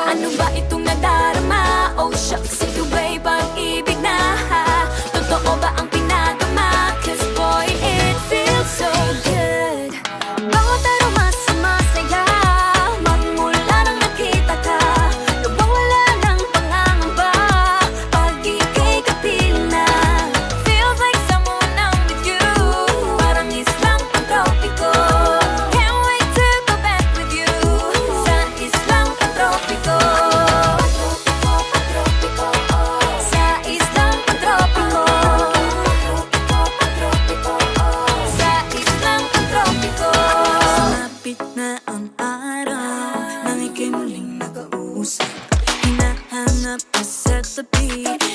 Ano ba itong nadarama? Oh shucks, ito ba'y pag-ibig na? Totoo ba ang pinagama? Cause boy, it feels so good. Bawat aroma sumasaya, magmula nang nakita ka. Nawawala ng pangangamba pag ika'y kapiling na. Feels like someone I'm with you, parang islang pantropiko. Can't wait to go back with you sa islang pantropiko. Sa islang pantropiko. Sa islang pantropiko. Sumapit na ang araw nang ika'y muling nakausap. Hinahanap ka sa tabi.